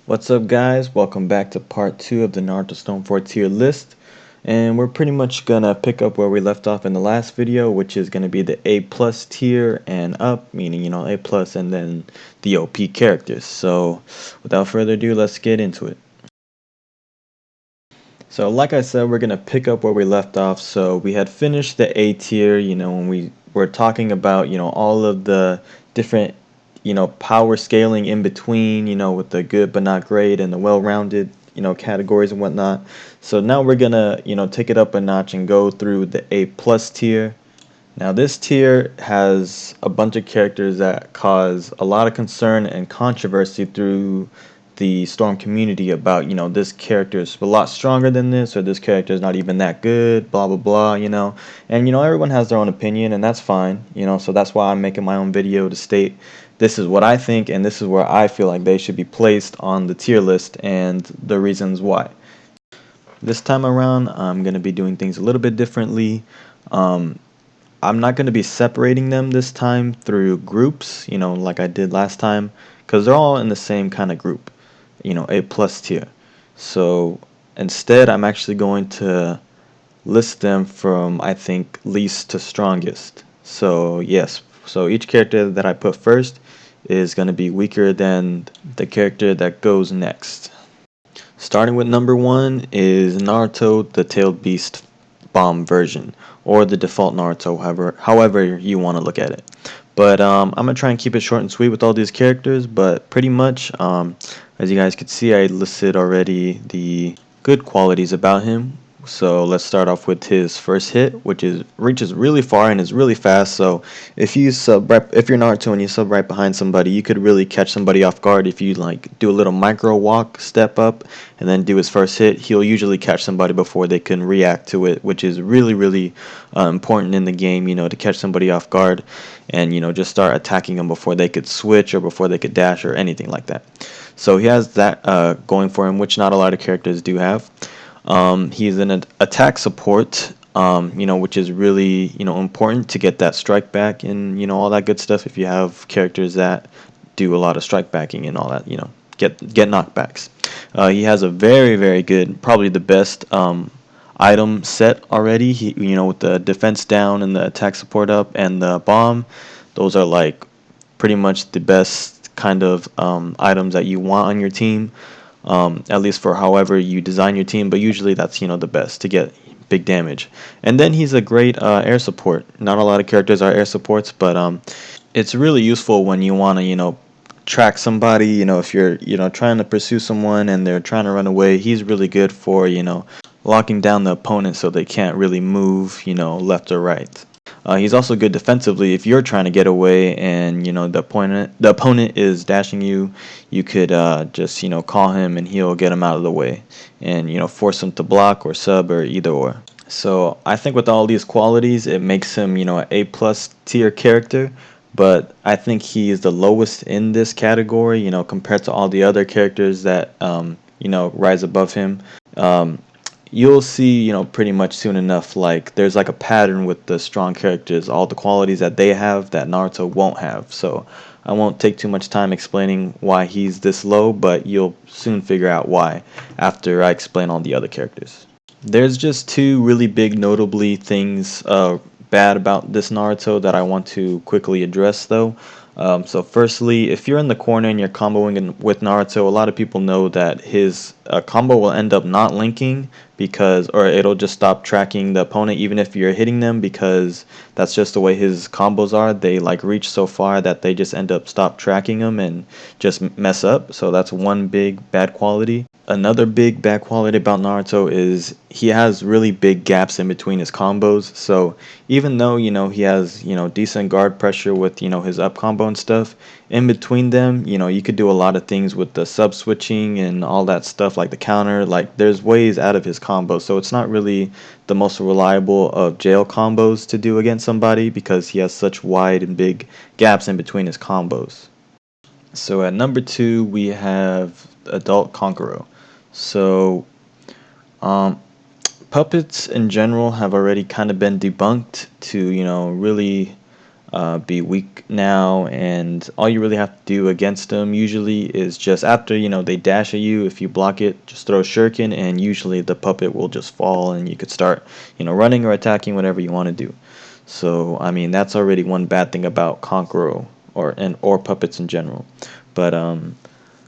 What's up, guys? Welcome back to part 2 of the Naruto Stone 4 tier list. And we're pretty much gonna pick up where we left off in the last video, which is gonna be the A plus tier and up, meaning, A plus and then the OP characters. So without further ado, let's get into it. So like I said, we're gonna pick up where we left off. So we had finished the A tier, when we were talking about, all of the different power scaling in between, with the good but not great and the well-rounded, categories and whatnot. So now we're gonna, take it up a notch and go through the A plus tier. Now this tier has a bunch of characters that cause a lot of concern and controversy through the Storm community about, this character is a lot stronger than this, or this character is not even that good, blah blah blah, And everyone has their own opinion, and that's fine, so that's why I'm making my own video to state this is what I think and this is where I feel like they should be placed on the tier list and the reasons why. This time around, I'm going to be doing things a little bit differently. I'm not going to be separating them this time through groups, like I did last time, because they're all in the same kind of group, A plus tier. So instead, I'm actually going to list them from, I think, least to strongest. So yes, so each character that I put first is going to be weaker than the character that goes next. Starting with number 1 is Naruto the Tailed Beast Bomb version, or the default Naruto, however you want to look at it. But I'm going to try and keep it short and sweet with all these characters, but pretty much, as you guys can see, I listed already the good qualities about him. So let's start off with his first hit, which reaches really far and is really fast. So if you're Naruto and you sub right behind somebody, you could really catch somebody off guard. If you like do a little micro walk, step up, and then do his first hit, he'll usually catch somebody before they can react to it, which is really important in the game. To catch somebody off guard, and just start attacking them before they could switch or before they could dash or anything like that. So he has that going for him, which not a lot of characters do have. He's an attack support, which is really, important to get that strike back and, all that good stuff. If you have characters that do a lot of strike backing and all that, get knockbacks. He has a very good, probably the best item set already. He, with the defense down and the attack support up and the bomb, those are like pretty much the best kind of items that you want on your team. At least for however you design your team, but usually that's the best to get big damage. And then he's a great air support. Not a lot of characters are air supports, but it's really useful when you want to track somebody. If you're trying to pursue someone and they're trying to run away, he's really good for locking down the opponent so they can't really move left or right. He's also good defensively. If you're trying to get away and the opponent is dashing you, you could just call him and he'll get him out of the way and force him to block or sub or either or. So I think with all these qualities, it makes him an A plus tier character. But I think he is the lowest in this category, compared to all the other characters that rise above him. You'll see, pretty much soon enough, like there's like a pattern with the strong characters, all the qualities that they have that Naruto won't have. So I won't take too much time explaining why he's this low, but you'll soon figure out why after I explain all the other characters. There's just two really big notably things bad about this Naruto that I want to quickly address though. So firstly, if you're in the corner and you're comboing with Naruto, a lot of people know that his combo will end up not linking or it'll just stop tracking the opponent even if you're hitting them, because that's just the way his combos are. They like reach so far that they just end up stop tracking them and just mess up. So that's one big bad quality. Another big bad quality about Naruto is he has really big gaps in between his combos. So even though he has decent guard pressure with his up combo and stuff, in between them you could do a lot of things with the sub switching and all that stuff, like the counter. Like there's ways out of his combo, so it's not really the most reliable of jail combos to do against somebody because he has such wide and big gaps in between his combos. So at number 2 we have Adult Conqueror. So puppets in general have already kind of been debunked to really be weak now, and all you really have to do against them usually is just after they dash at you, if you block it, just throw shuriken, and usually the puppet will just fall, and you could start running or attacking, whatever you want to do. So I mean that's already one bad thing about Konkoro or puppets in general. But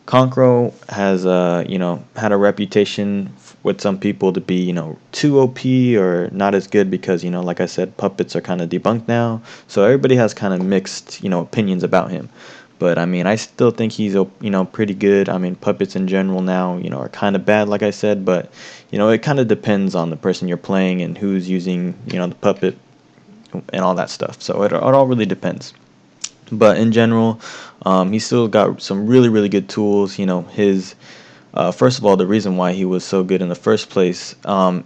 Konkoro has had a reputation with some people to be too OP or not as good because like I said, puppets are kind of debunked now, so everybody has kind of mixed opinions about him. But I mean, I still think he's pretty good. I mean, puppets in general now are kind of bad, like I said, but it kind of depends on the person you're playing and who's using the puppet and all that stuff. So it all really depends. But in general, he's still got some really, really good tools. His first of all, the reason why he was so good in the first place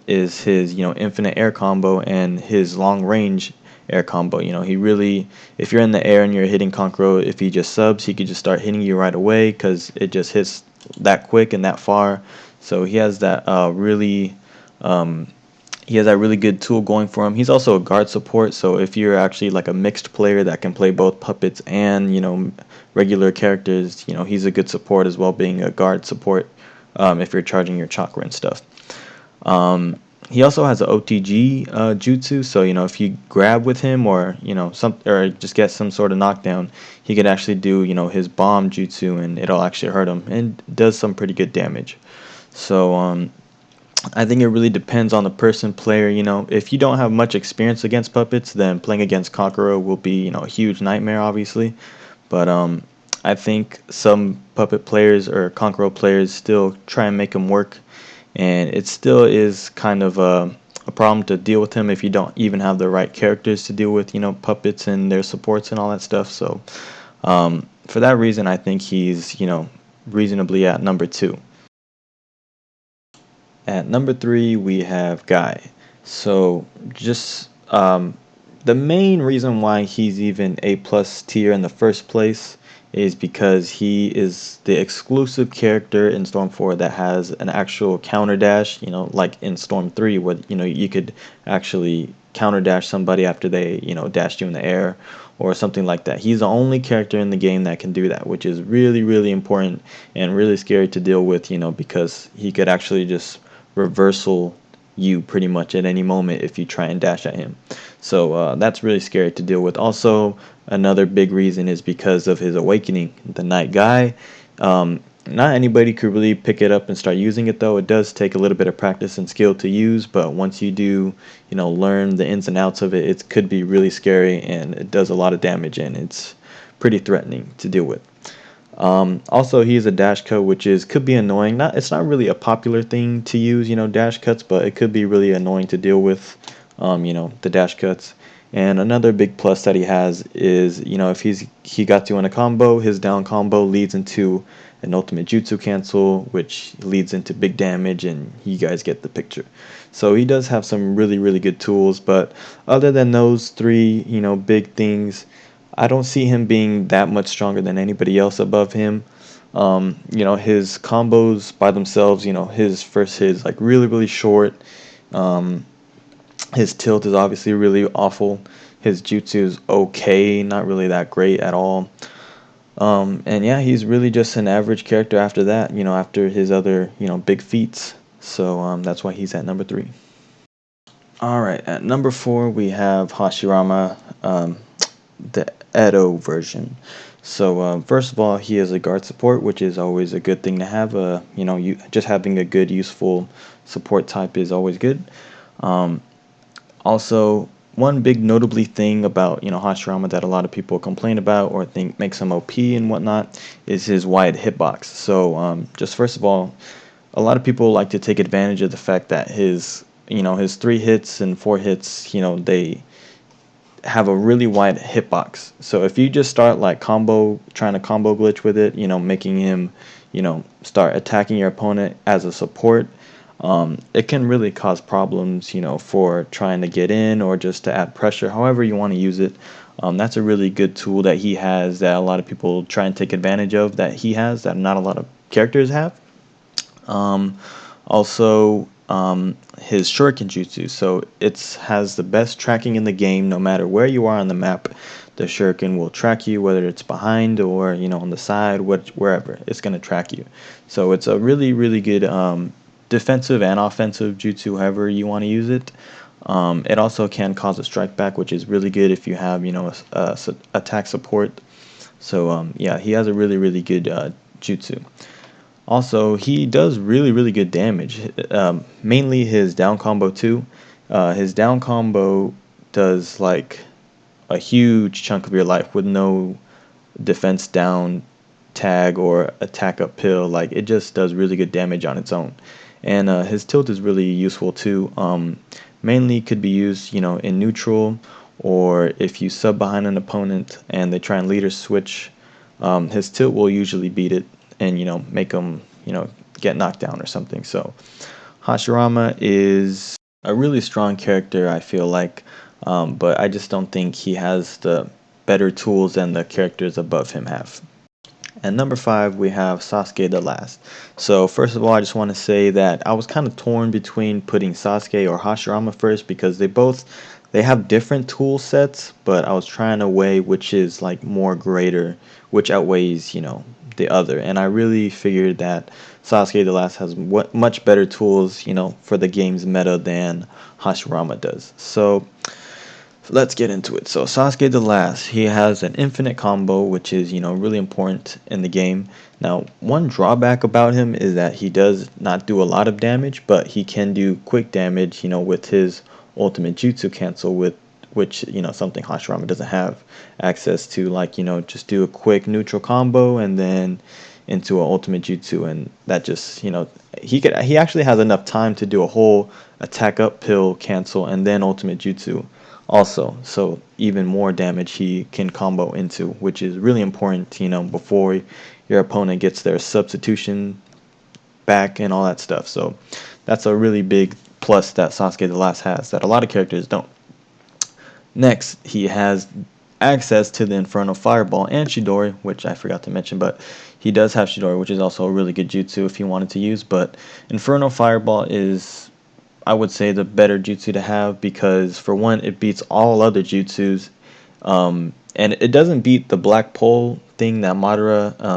is his infinite air combo and his long range air combo. He really, if you're in the air and you're hitting Konkoro, if he just subs, he could just start hitting you right away because it just hits that quick and that far. So he has that really good tool going for him. He's also a guard support, so if you're actually like a mixed player that can play both puppets and regular characters, he's a good support as well, being a guard support if you're charging your chakra and stuff. He also has an OTG jutsu, so if you grab with him or or just get some sort of knockdown, he could actually do his bomb jutsu and it'll actually hurt him and does some pretty good damage. So I think it really depends on the person player. If you don't have much experience against puppets, then playing against Kokoro will be a huge nightmare, obviously. But I think some puppet players or Kokoro players still try and make him work, and it still is kind of a problem to deal with him if you don't even have the right characters to deal with puppets and their supports and all that stuff. So for that reason, I think he's reasonably at number 2. At number 3, we have Guy. So just the main reason why he's even A plus tier in the first place is because he is the exclusive character in Storm 4 that has an actual counter dash, like in Storm 3 where you could actually counter dash somebody after they dashed you in the air or something like that. He's the only character in the game that can do that, which is really, really important and really scary to deal with, because he could actually just reversal you pretty much at any moment if you try and dash at him. So that's really scary to deal with. Also, another big reason is because of his awakening, the Night Guy. Not anybody could really pick it up and start using it, though. It does take a little bit of practice and skill to use, but once you do, learn the ins and outs of it, it could be really scary and it does a lot of damage and it's pretty threatening to deal with. Also, he is a dash cut, which could be annoying. It's not really a popular thing to use, dash cuts, but it could be really annoying to deal with, the dash cuts. And another big plus that he has is, if he got you in a combo, his down combo leads into an ultimate jutsu cancel, which leads into big damage, and you guys get the picture. So he does have some really, really good tools, but other than those three, big things, I don't see him being that much stronger than anybody else above him. His combos by themselves, his first hit is like really, really short. His tilt is obviously really awful. His jutsu is okay, not really that great at all. And yeah, he's really just an average character after that, after his other, big feats. So that's why he's at number 3. All right, at number 4, we have Hashirama, the Edo version. So first of all, he is a guard support, which is always a good thing to have. Just having a good, useful support type is always good. Also, one big notably thing about Hashirama that a lot of people complain about or think makes him OP and whatnot is his wide hitbox. So just first of all, a lot of people like to take advantage of the fact that his 3 hits and 4 hits, they have a really wide hitbox. So if you just start like trying to combo glitch with it, making him, start attacking your opponent as a support, it can really cause problems, for trying to get in or just to add pressure, however you want to use it. That's a really good tool that he has that a lot of people try and take advantage of that he has that not a lot of characters have. Also, his shuriken jutsu. So it has the best tracking in the game no matter where you are on the map. the shuriken will track you, whether it's behind or on the side, wherever it's going to track you. So it's a really really good defensive and offensive jutsu, however you want to use it. It also can cause a strike back, which is really good if you have attack support. So yeah, he has a really really good jutsu. Also, he does really, really good damage. Mainly his down combo too. His down combo does like a huge chunk of your life with no defense down tag or attack up pill. Like it just does really good damage on its own. And his tilt is really useful too. Mainly could be used, in neutral, or if you sub behind an opponent and they try and leader switch. His tilt will usually beat it and make them get knocked down or something. So Hashirama is a really strong character, I feel like, but I just don't think he has the better tools than the characters above him have. And number 5, we have Sasuke the Last. So first of all, I just want to say that I was kind of torn between putting Sasuke or Hashirama first because they have different tool sets, but I was trying to weigh which is like more greater, which outweighs, the other. And I really figured that Sasuke the Last has much better tools, for the game's meta than Hashirama does. So let's get into it. So Sasuke the Last, he has an infinite combo, which is really important in the game. Now, one drawback about him is that he does not do a lot of damage, but he can do quick damage, with his ultimate jutsu cancel, with which something Hashirama doesn't have access to. Like just do a quick neutral combo and then into an ultimate jutsu, and that just he actually has enough time to do a whole attack up pill cancel and then ultimate jutsu also, so even more damage he can combo into, which is really important, before your opponent gets their substitution back and all that stuff. So that's a really big plus that Sasuke the Last has that a lot of characters don't. Next, he has access to the Inferno Fireball and Chidori, which I forgot to mention, but he does have Chidori, which is also a really good jutsu if you wanted to use. But Inferno Fireball is, I would say, the better jutsu to have because, for one, it beats all other jutsus, and it doesn't beat the black pole thing that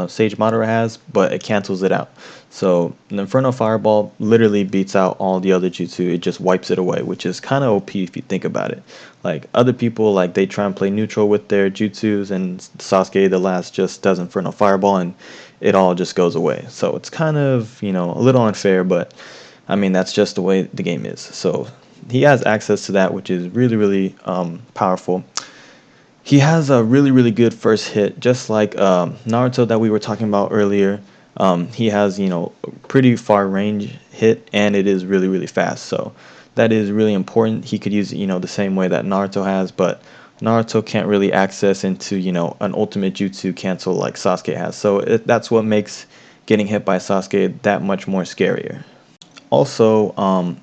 Sage Madara has, but it cancels it out. So the Inferno Fireball literally beats out all the other jutsu. It just wipes it away, which is kind of OP if you think about it. Like other people, like they try and play neutral with their jutsus, and Sasuke the Last just does Inferno Fireball, and it all just goes away. So it's kind of a little unfair, but I mean that's just the way the game is. So he has access to that, which is really really powerful. He has a really, really good first hit, just like Naruto that we were talking about earlier. He has, pretty far range hit, and it is really, really fast. So that is really important. He could use it, the same way that Naruto has, but Naruto can't really access into, an ultimate jutsu cancel like Sasuke has. So that's what makes getting hit by Sasuke that much more scarier. Also,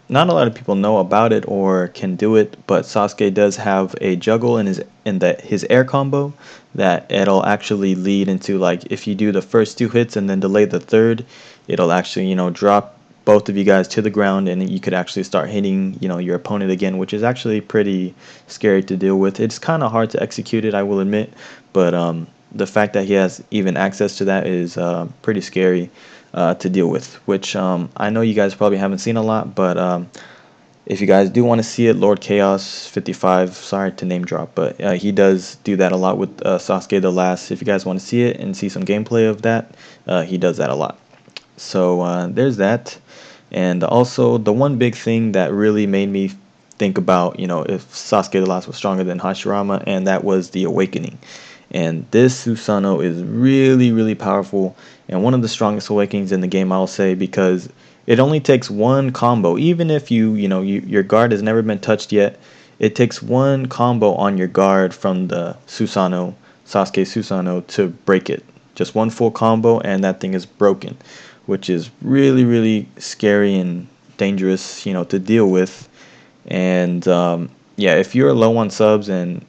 not a lot of people know about it or can do it, but Sasuke does have a juggle his air combo that it'll actually lead into, like, if you do the first 2 hits and then delay the third, it'll actually drop both of you guys to the ground, and you could actually start hitting your opponent again, which is actually pretty scary to deal with. It's kind of hard to execute it, I will admit, but the fact that he has even access to that is pretty scary to deal with, which I know you guys probably haven't seen a lot, but if you guys do want to see it, Lord Chaos 55, sorry to name drop, but he does do that a lot with Sasuke the Last. If you guys want to see it and see some gameplay of that, he does that a lot. So there's that. And also, the one big thing that really made me think about, if Sasuke the Last was stronger than Hashirama, and that was the Awakening. And this Susanoo is really, really powerful, and one of the strongest awakenings in the game, I'll say, because it only takes one combo. Even if your guard has never been touched yet, it takes one combo on your guard from the Susanoo, Sasuke Susanoo, to break it. Just one full combo, and that thing is broken, which is really, really scary and dangerous, to deal with. And yeah, if you're low on subs and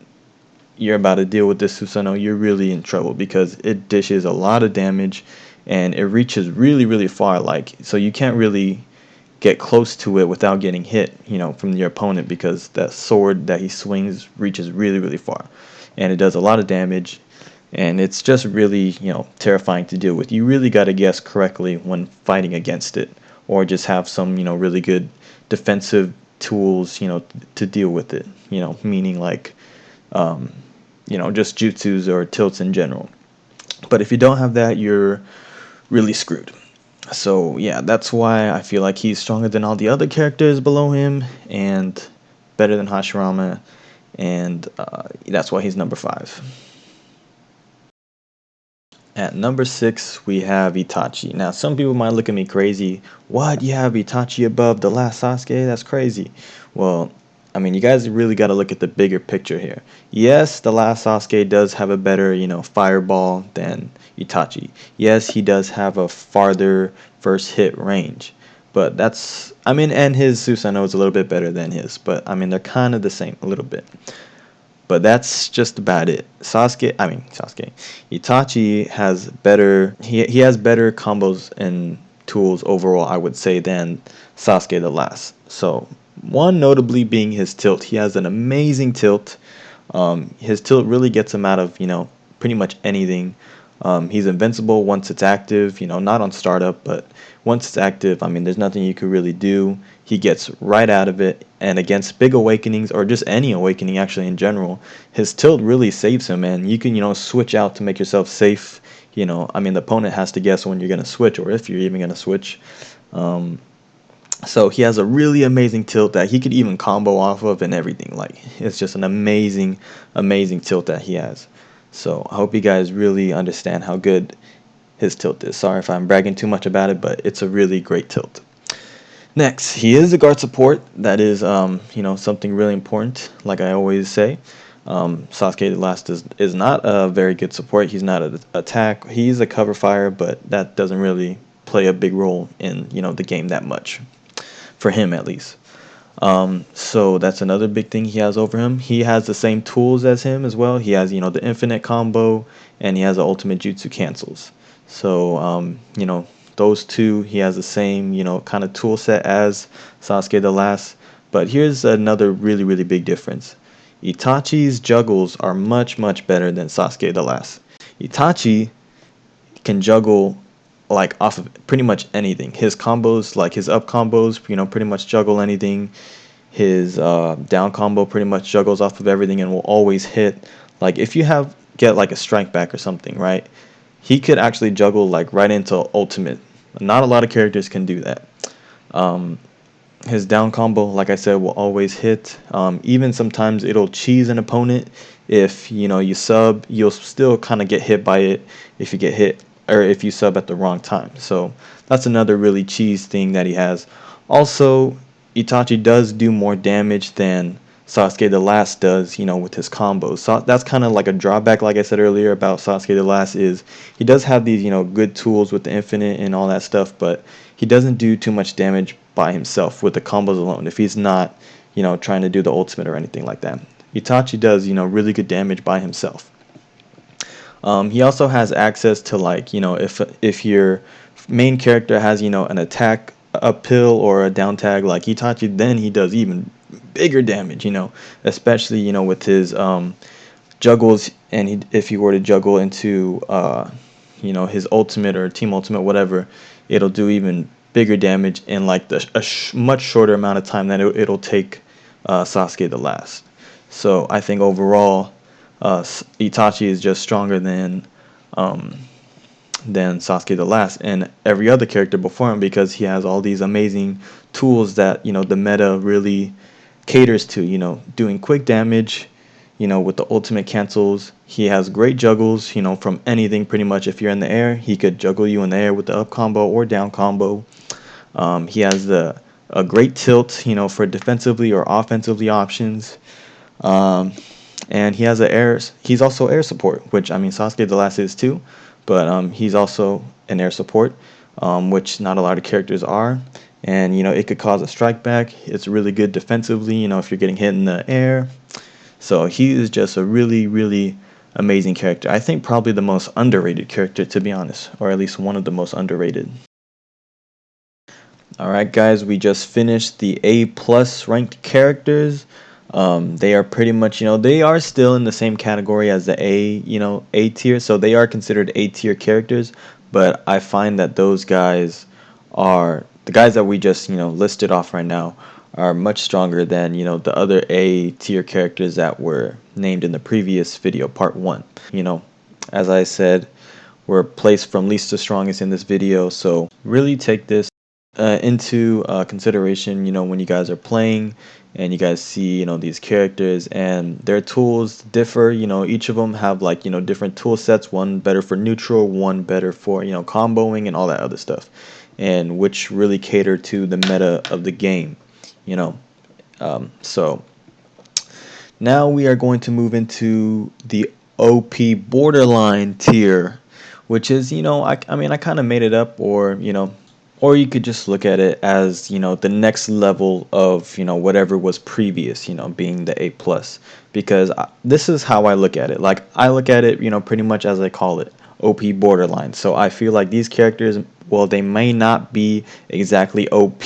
you're about to deal with this Susanoo, you're really in trouble because it dishes a lot of damage and it reaches really, really far. Like, so you can't really get close to it without getting hit, from your opponent, because that sword that he swings reaches really, really far. and it does a lot of damage, and it's just really, terrifying to deal with. You really got to guess correctly when fighting against it, or just have some, really good defensive tools, to deal with it, meaning like, just jutsus or tilts in general. But if you don't have that, you're really screwed. So yeah, that's why I feel like he's stronger than all the other characters below him, and better than Hashirama, and that's why he's number 5. At number 6, we have Itachi. Now, some people might look at me crazy. What? You have Itachi above the last Sasuke? That's crazy. Well, I mean, you guys really got to look at the bigger picture here. Yes, the last Sasuke does have a better, fireball than Itachi. Yes, he does have a farther first hit range. But that's, I mean, and his Susanoo is a little bit better than his. But, I mean, they're kind of the same a little bit. But that's just about it. Sasuke. Itachi has better. He has better combos and tools overall, I would say, than Sasuke the Last. So one notably being his tilt. He has an amazing tilt. His tilt really gets him out of pretty much anything. He's invincible once it's active. Not on startup, but once it's active, I mean, there's nothing you could really do. He gets right out of it, and against big awakenings, or just any awakening actually in general, his tilt really saves him, and you can, switch out to make yourself safe. I mean, the opponent has to guess when you're going to switch, or if you're even going to switch. So he has a really amazing tilt that he could even combo off of and everything. Like, it's just an amazing, amazing tilt that he has. So I hope you guys really understand how good his tilt is. Sorry if I'm bragging too much about it, but it's a really great tilt. Next, he is a guard support. That is, something really important. Like I always say, Sasuke the Last is not a very good support. He's not an attack. He's a cover fire, but that doesn't really play a big role in the game that much, for him at least. So that's another big thing he has over him. He has the same tools as him as well. He has the infinite combo, and he has the ultimate jutsu cancels. So those two, he has the same kind of tool set as Sasuke the Last. But here's another really, really big difference. Itachi's juggles are much, much better than Sasuke the Last. Itachi can juggle like off of pretty much anything. His combos, like his up combos, pretty much juggle anything. His down combo pretty much juggles off of everything and will always hit. Like if you get like a strike back or something, right? He could actually juggle like right into ultimate. Not a lot of characters can do that. His down combo, like I said, will always hit. Even sometimes it'll cheese an opponent. If you sub, you'll still kind of get hit by it if you get hit, or if you sub at the wrong time. So that's another really cheese thing that he has. Also, Itachi does do more damage than Sasuke the Last does, with his combos. So that's kind of like a drawback, like I said earlier about Sasuke the Last, is he does have these, good tools with the infinite and all that stuff, but he doesn't do too much damage by himself with the combos alone if he's not, trying to do the ultimate or anything like that. Itachi does, really good damage by himself. He also has access to like, if your main character has, an attack uphill or a down tag like Itachi, then he does even bigger damage, especially, with his juggles, and if he were to juggle into, his ultimate or team ultimate, whatever, it'll do even bigger damage in like much shorter amount of time than it'll take Sasuke the Last. So I think overall, Itachi is just stronger than Sasuke the Last and every other character before him, because he has all these amazing tools that the meta really caters to. Doing quick damage, with the ultimate cancels. He has great juggles, from anything pretty much. If you're in the air, he could juggle you in the air with the up combo or down combo. He has a great tilt, for defensively or offensively options. And he has he's also air support, which, I mean, Sasuke the Last is too, but he's also an air support, which not a lot of characters are. And, it could cause a strike back. It's really good defensively, if you're getting hit in the air. So he is just a really, really amazing character. I think probably the most underrated character, to be honest, or at least one of the most underrated. Alright guys, we just finished the A+ ranked characters. They are pretty much, they are still in the same category as the A tier, so they are considered A tier characters. But I find that those guys are the guys that we just, listed off right now are much stronger than, the other A tier characters that were named in the previous video, part one. As I said, we're placed from least to strongest in this video, so really take this into consideration, when you guys are playing and you guys see, these characters and their tools differ. Each of them have like, different tool sets, one better for neutral, one better for, comboing and all that other stuff, and which really cater to the meta of the game, you know. So now we are going to move into the OP borderline tier, which is, I mean, I kind of made it up, or you could just look at it as, the next level of, whatever was previous, being the A plus, because this is how I look at it. Like, I look at it, pretty much as I call it, OP borderline. So I feel like these characters, well, they may not be exactly OP,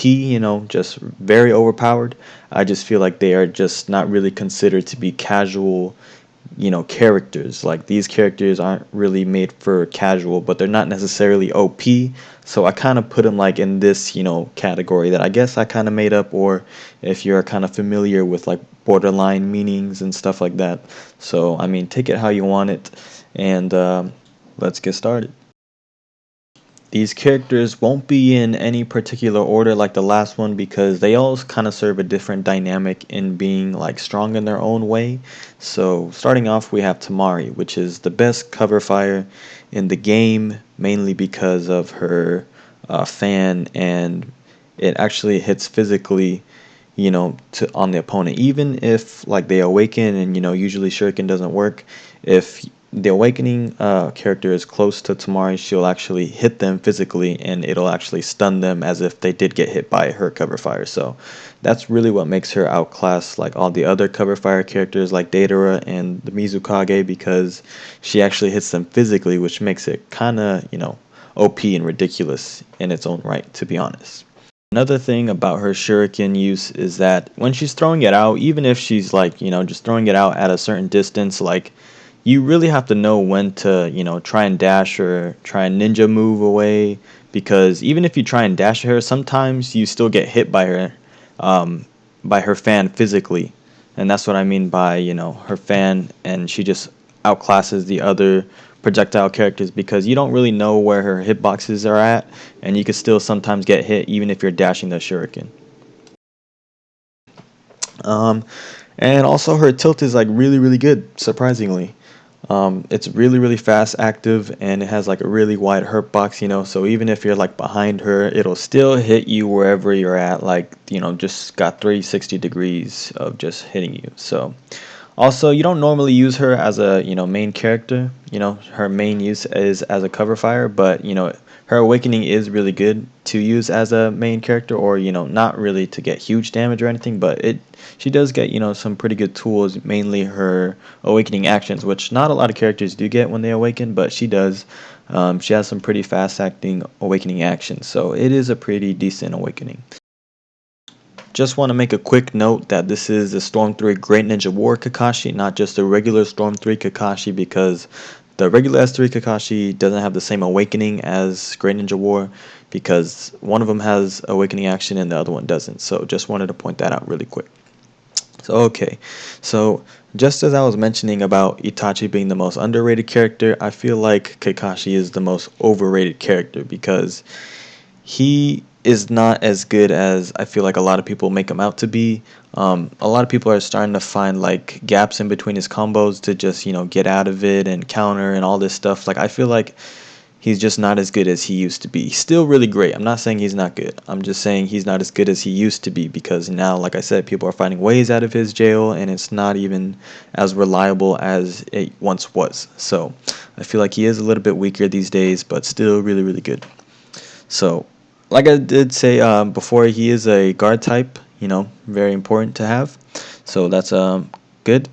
just very overpowered. I just feel like they are just not really considered to be casual, characters. Like, these characters aren't really made for casual, but they're not necessarily OP. So I kind of put them like in this, category that I guess I kind of made up, or if you're kind of familiar with like borderline meanings and stuff like that. So I mean, take it how you want it, and let's get started. These characters won't be in any particular order like the last one, because they all kind of serve a different dynamic in being like strong in their own way. So starting off, we have Tamari, which is the best cover fire in the game, mainly because of her fan, and it actually hits physically, to on the opponent. Even if like they awaken and usually shuriken doesn't work, if the awakening character is close to Tamari, she'll actually hit them physically, and it'll actually stun them as if they did get hit by her cover fire. So that's really what makes her outclass like all the other cover fire characters like Deidara and the Mizukage, because she actually hits them physically, which makes it kind of, OP and ridiculous in its own right, to be honest. Another thing about her shuriken use is that when she's throwing it out, even if she's like, just throwing it out at a certain distance, like, you really have to know when to, try and dash or try and ninja move away, because even if you try and dash her, sometimes you still get hit by her fan physically. And that's what I mean by, her fan, and she just outclasses the other projectile characters, because you don't really know where her hitboxes are at, and you can still sometimes get hit even if you're dashing the shuriken. Um, and also her tilt is like really, really good, surprisingly. It's really, really fast active, and it has like a really wide hurt box, so even if you're like behind her, it'll still hit you wherever you're at, like, just got 360 degrees of just hitting you. So also, you don't normally use her as a, main character. Her main use is as a cover fire, but, her awakening is really good to use as a main character, or, not really to get huge damage or anything, but she does get, some pretty good tools, mainly her awakening actions, which not a lot of characters do get when they awaken, but she does. She has some pretty fast acting awakening actions, so it is a pretty decent awakening. Just want to make a quick note that this is the Storm 3 Great Ninja War Kakashi, not just the regular Storm 3 Kakashi, because the regular S3 Kakashi doesn't have the same awakening as Great Ninja War, because one of them has awakening action and the other one doesn't. So just wanted to point that out really quick. So okay, so just as I was mentioning about Itachi being the most underrated character, I feel like Kakashi is the most overrated character, because he is not as good as I feel like a lot of people make him out to be. A lot of people are starting to find like gaps in between his combos to just, get out of it and counter and all this stuff. Like, I feel like he's just not as good as he used to be. He's still really great. I'm not saying he's not good. I'm just saying he's not as good as he used to be, because now, like I said, people are finding ways out of his jail, and it's not even as reliable as it once was. So I feel like he is a little bit weaker these days, but still really, really good. So, like I did say before, he is a guard type, very important to have. So that's good.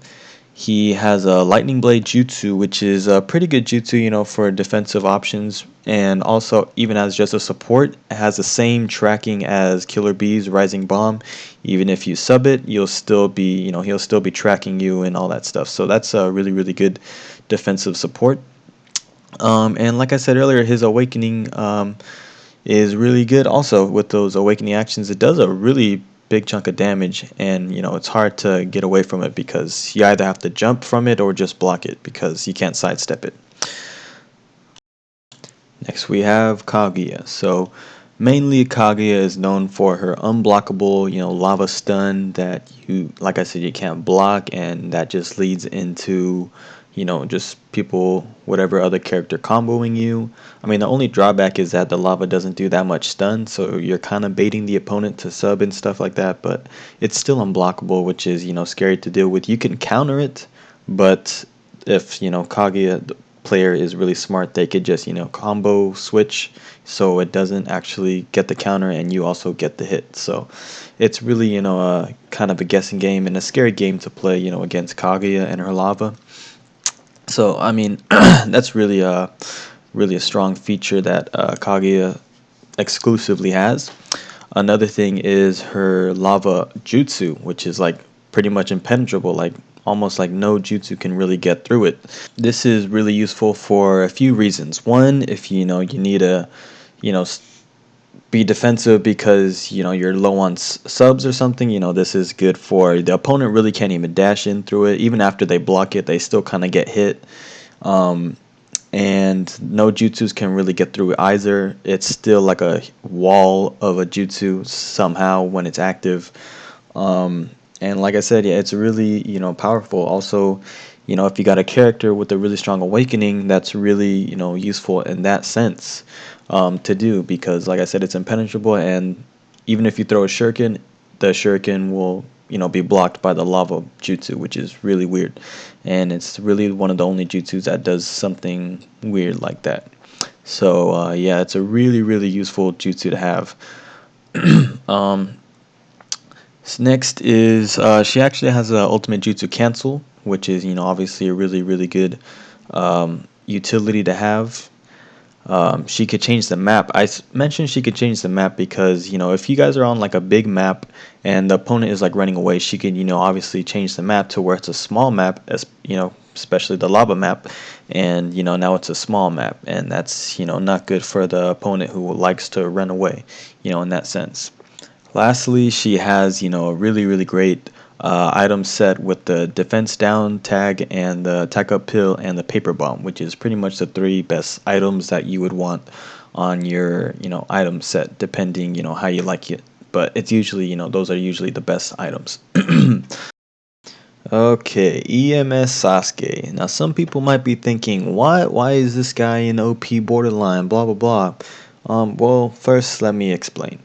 He has a Lightning Blade Jutsu, which is a pretty good jutsu, for defensive options, and also even as just a support, it has the same tracking as Killer Bee's Rising Bomb. Even if you sub it, you'll still be, he'll still be tracking you and all that stuff. So that's a really, really good defensive support. And like I said earlier, his Awakening is really good also with those Awakening actions. It does a really big chunk of damage, and it's hard to get away from it because you either have to jump from it or just block it because you can't sidestep it. Next we have Kaguya. So mainly Kaguya is known for her unblockable, lava stun that you, like I said, you can't block, and that just leads into, just people, whatever other character comboing you. I mean, the only drawback is that the lava doesn't do that much stun, so you're kind of baiting the opponent to sub and stuff like that, but it's still unblockable, which is, scary to deal with. You can counter it, but if, Kaguya, player is really smart, they could just combo switch so it doesn't actually get the counter and you also get the hit. So it's really a kind of a guessing game and a scary game to play against Kaguya and her lava. So I mean that's really a strong feature that Kaguya exclusively has. Another thing is her lava jutsu, which is like pretty much impenetrable, like almost like no jutsu can really get through it. This is really useful for a few reasons. One, if you need to, you know, be defensive because you're low on subs or something. This is good for the opponent. Really can't even dash in through it. Even after they block it, they still kind of get hit. Um, and no jutsus can really get through it either. It's still like a wall of a jutsu somehow when it's active. And like I said, yeah, it's really powerful. Also, if you got a character with a really strong awakening, that's really useful in that sense to do because, like I said, it's impenetrable, and even if you throw a shuriken, the shuriken will be blocked by the lava jutsu, which is really weird, and it's really one of the only jutsus that does something weird like that. So yeah, it's a really really useful jutsu to have. um, Next is she actually has a ultimate jutsu cancel, which is obviously a really really good utility to have. She could change the map. Mentioned she could change the map because if you guys are on like a big map and the opponent is like running away, she can obviously change the map to where it's a small map, as especially the lava map, and now it's a small map, and that's not good for the opponent who likes to run away, in that sense. Lastly, she has, a really, really great item set with the defense down tag and the attack up pill and the paper bomb, which is pretty much the three best items that you would want on your, item set, depending, how you like it. But it's usually, those are usually the best items. Okay, EMS Sasuke. Now, some people might be thinking, why is this guy in OP borderline? Blah blah blah. Well, first let me explain.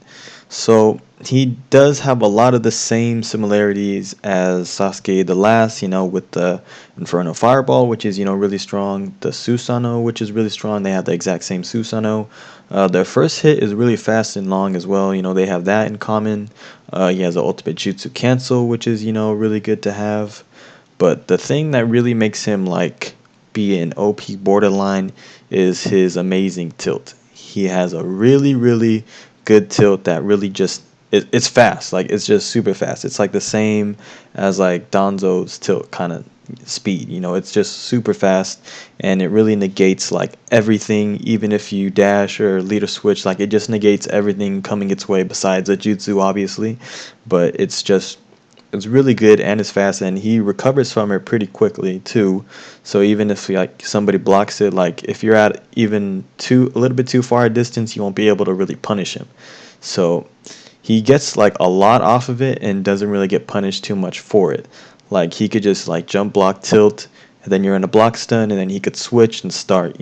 So he does have a lot of the same similarities as Sasuke the Last, with the Inferno Fireball, which is really strong. The Susanoo, which is really strong. They have the exact same Susanoo. Their first hit is really fast and long as well. They have that in common. He has the ultimate Jutsu Cancel, which is really good to have. But the thing that really makes him like be an OP borderline is his amazing tilt. He has a really really good tilt that really just it's fast. Like it's just super fast. It's like the same as like Donzo's tilt kind of speed. It's just super fast, and it really negates like everything. Even if you dash or leader switch, like it just negates everything coming its way besides a jutsu, obviously. But it's really good and it's fast, and he recovers from it pretty quickly too. So even if like somebody blocks it, like if you're at even a little bit too far a distance, you won't be able to really punish him. So he gets like a lot off of it and doesn't really get punished too much for it. Like he could just like jump block tilt, and then you're in a block stun, and then he could switch and start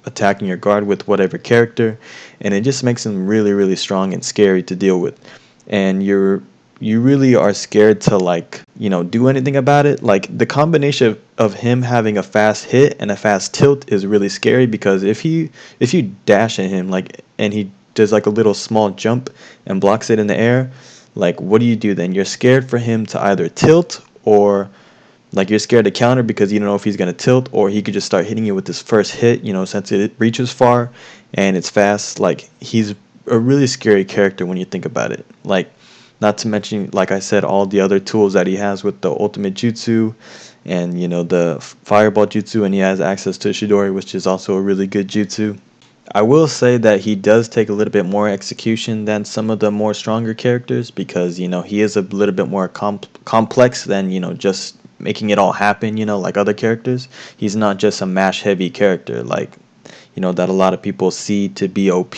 attacking your guard with whatever character, and it just makes him really really strong and scary to deal with. And you really are scared to like do anything about it. Like the combination of him having a fast hit and a fast tilt is really scary, because if you dash at him like and he does like a little small jump and blocks it in the air, like what do you do then? You're scared for him to either tilt or Like you're scared to counter because you don't know if he's gonna tilt, or he could just start hitting you with this first hit. Since it reaches far and it's fast. Like he's a really scary character when you think about it. Like, not to mention, like I said, all the other tools that he has with the ultimate jutsu, and the fireball jutsu, and he has access to Shidori, which is also a really good jutsu. I will say that he does take a little bit more execution than some of the more stronger characters, because he is a little bit more complex than just making it all happen, like other characters. He's not just a mash heavy character like that a lot of people see to be OP.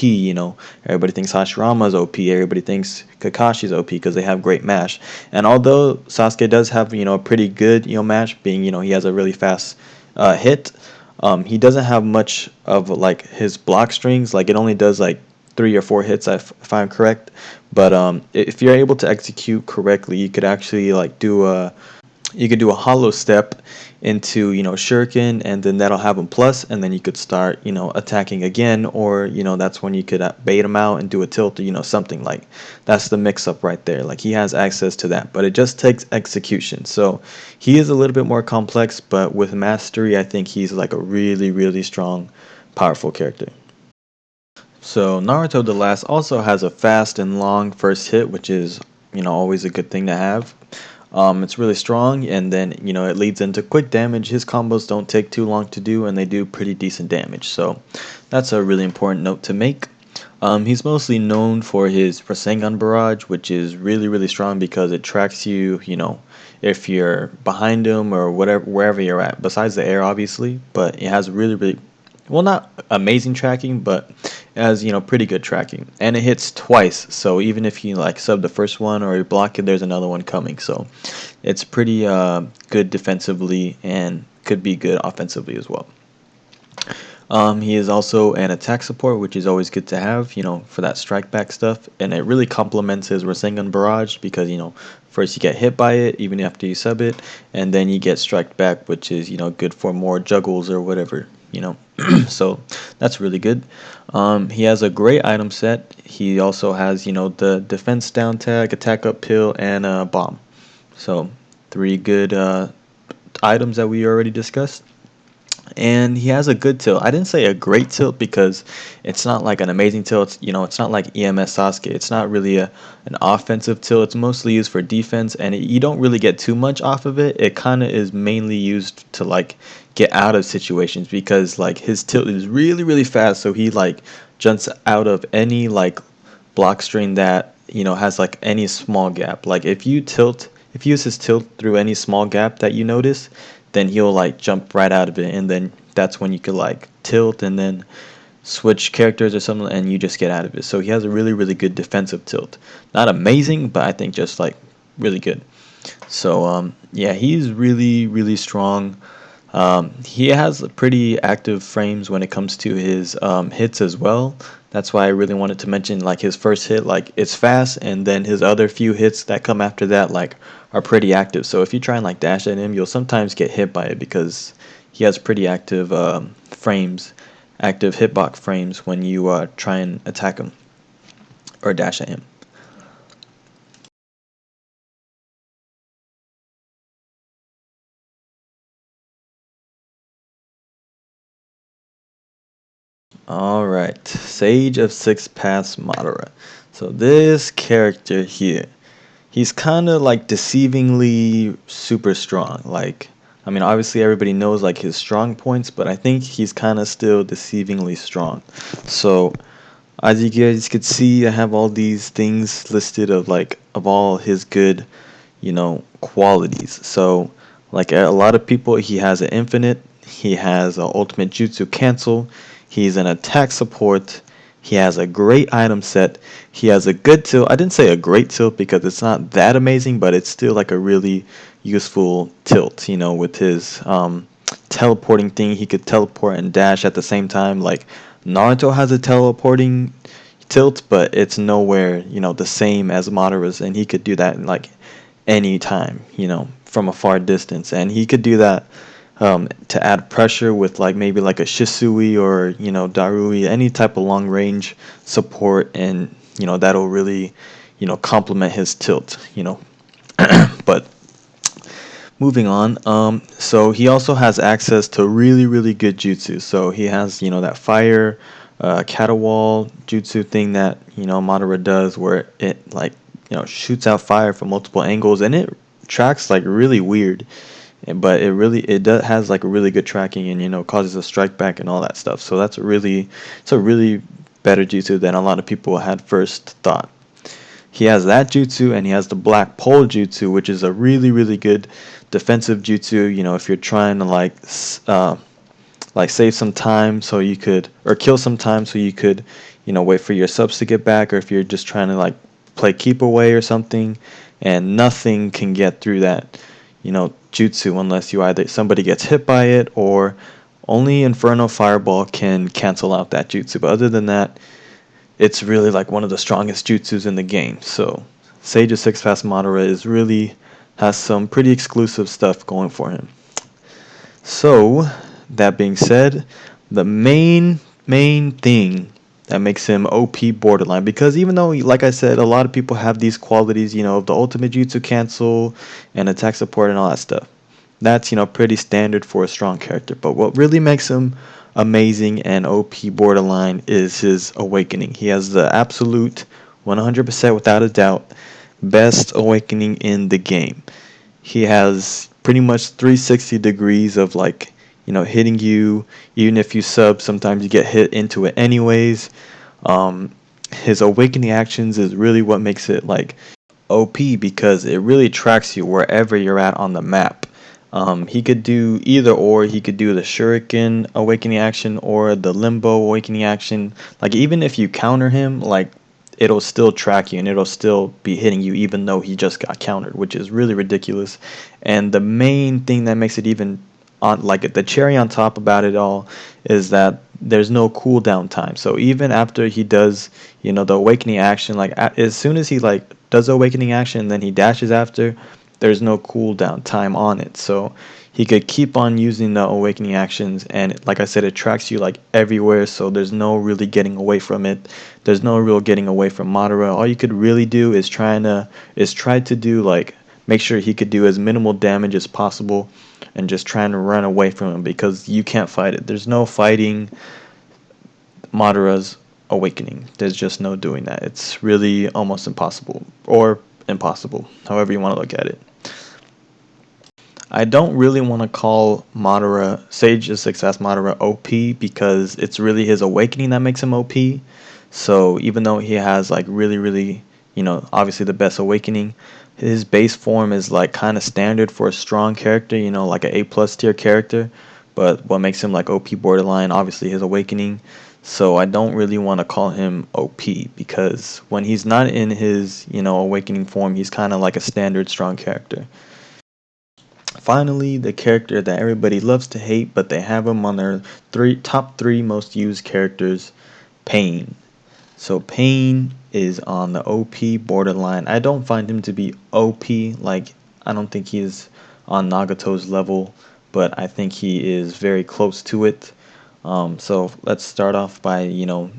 Everybody thinks Hashirama's OP, everybody thinks Kakashi's OP because they have great mash. And although Sasuke does have a pretty good mash, being he has a really fast hit, he doesn't have much of like his block strings. Like it only does like 3 or 4 hits, if I'm correct. But if you're able to execute correctly, you could actually like do a hollow step into shuriken, and then that'll have him plus, and then you could start attacking again, or that's when you could bait him out and do a tilt, or something. Like that's the mix up right there. Like he has access to that, but it just takes execution. So he is a little bit more complex, but with mastery I think he's like a really, really strong, powerful character. So Naruto the Last also has a fast and long first hit, which is always a good thing to have. It's really strong, and then it leads into quick damage. His combos don't take too long to do, and they do pretty decent damage. So that's a really important note to make. He's mostly known for his Rasengan Barrage, which is really, really strong because it tracks you, if you're behind him or whatever, wherever you're at, besides the air, obviously. But it has really, really, well, not amazing tracking, but it has pretty good tracking, and it hits twice. So even if you like sub the first one or you block it, there's another one coming. So it's pretty good defensively and could be good offensively as well. He is also an attack support, which is always good to have, for that strike back stuff. And it really complements his Rasengan Barrage because, first you get hit by it even after you sub it, and then you get strike back, which is, good for more juggles or whatever. So that's really good. He has a great item set. He also has, the defense down tag, attack up pill, and a bomb. So 3 good items that we already discussed. And he has a good tilt. I didn't say a great tilt because it's not like an amazing tilt. It's not like EMS Sasuke. It's not really an offensive tilt. It's mostly used for defense, and you don't really get too much off of it. It kind of is mainly used to like get out of situations, because like his tilt is really, really fast. So he like jumps out of any like block string that has like any small gap. Like if you use his tilt through any small gap that you notice, then he'll like jump right out of it, and then that's when you could like tilt and then switch characters or something, and you just get out of it. So he has a really, really good defensive tilt. Not amazing, but I think just like really good. So yeah, he's really, really strong. He has pretty active frames when it comes to his hits as well. That's why I really wanted to mention like his first hit, like it's fast, and then his other few hits that come after that like are pretty active. So if you try and like dash at him, you'll sometimes get hit by it because he has pretty active frames, active hitbox frames when you try and attack him or dash at him. All right, Sage of Six Paths Madara. So this character here, he's kind of like deceivingly super strong. Like, I mean, obviously everybody knows like his strong points, but I think he's kind of still deceivingly strong. So, as you guys could see, I have all these things listed of all his good, qualities. So, like a lot of people, he has an infinite, he has an ultimate jutsu cancel, he's an attack support, he has a great item set, he has a good tilt. I didn't say a great tilt because it's not that amazing, but it's still like a really useful tilt, with his teleporting thing. He could teleport and dash at the same time. Like Naruto has a teleporting tilt, but it's nowhere, the same as Madara's, and he could do that in like any time, from a far distance. And he could do that to add pressure with like maybe like a Shisui or Darui, any type of long range support, and that'll really complement his tilt. But Moving on, so he also has access to really, really good jutsu. So he has, that fire, caterwall jutsu thing that, Madara does where it, like, shoots out fire from multiple angles and it tracks, like, really weird. But it does has, like, a really good tracking and, causes a strike back and all that stuff. So it's a really better jutsu than a lot of people had first thought. He has that jutsu and he has the black pole jutsu, which is a really, really good defensive jutsu. If you're trying to like save some time so you could, or kill some time so you could, wait for your subs to get back, or if you're just trying to like play keep away or something, and nothing can get through that, jutsu unless you either somebody gets hit by it or only Inferno Fireball can cancel out that jutsu. But other than that, it's really like one of the strongest jutsus in the game. So Sage of Six Fast Madara is really has some pretty exclusive stuff going for him. So that being said, the main thing that makes him OP borderline, because even though, like I said, a lot of people have these qualities, of the ultimate jutsu cancel and attack support and all that stuff. That's, pretty standard for a strong character. But what really makes him amazing and OP borderline is his awakening. He has the absolute 100% without a doubt best awakening in the game. He has pretty much 360 degrees of, like, hitting you. Even if you sub, sometimes you get hit into it anyways. um, his awakening actions is really what makes it like OP, because it really tracks you wherever you're at on the map. He could do either or. He could do the Shuriken awakening action or the Limbo awakening action. Like, even if you counter him, like, it'll still track you and it'll still be hitting you even though he just got countered, which is really ridiculous. And the main thing that makes it even on, like, the cherry on top about it all, is that there's no cooldown time. So even after he does, the awakening action, like, as soon as he like does the awakening action and then he dashes after, there's no cooldown time on it. So he could keep on using the awakening actions, and like I said, it tracks you like everywhere. So there's no really getting away from it. There's no real getting away from Madara. All you could really do is try to do, like, make sure he could do as minimal damage as possible and just trying to run away from him, because you can't fight it. There's no fighting Madara's awakening. There's just no doing that. It's really almost impossible, or impossible, however you want to look at it. I don't really want to call Madara, Sage of Success Madara, OP, because it's really his awakening that makes him OP. So even though he has, like, really, really, obviously the best awakening, his base form is like kind of standard for a strong character, like an A plus tier character. But what makes him like OP borderline, obviously his awakening. So I don't really want to call him OP, because when he's not in his, awakening form, he's kind of like a standard strong character. Finally, the character that everybody loves to hate, but they have him on their top three most used characters, Pain. So Pain is on the OP borderline. I don't find him to be OP. Like, I don't think he is on Nagato's level, but I think he is very close to it. So let's start off by,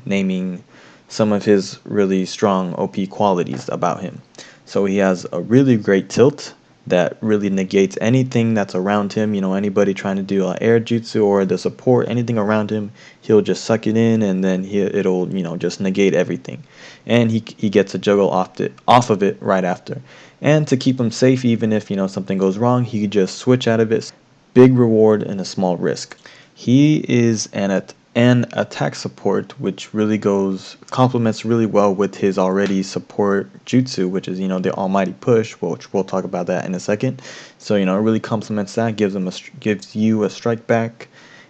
naming some of his really strong OP qualities about him. So he has a really great tilt that really negates anything that's around him. Anybody trying to do air jutsu or the support, anything around him, he'll just suck it in, and then it'll just negate everything. And he gets a juggle off of it right after. And to keep him safe, even if something goes wrong, he could just switch out of it. Big reward and a small risk. He is an attack support, which really complements really well with his already support jutsu, which is the Almighty Push, which we'll talk about that in a second. So it really complements that, gives you a strike back,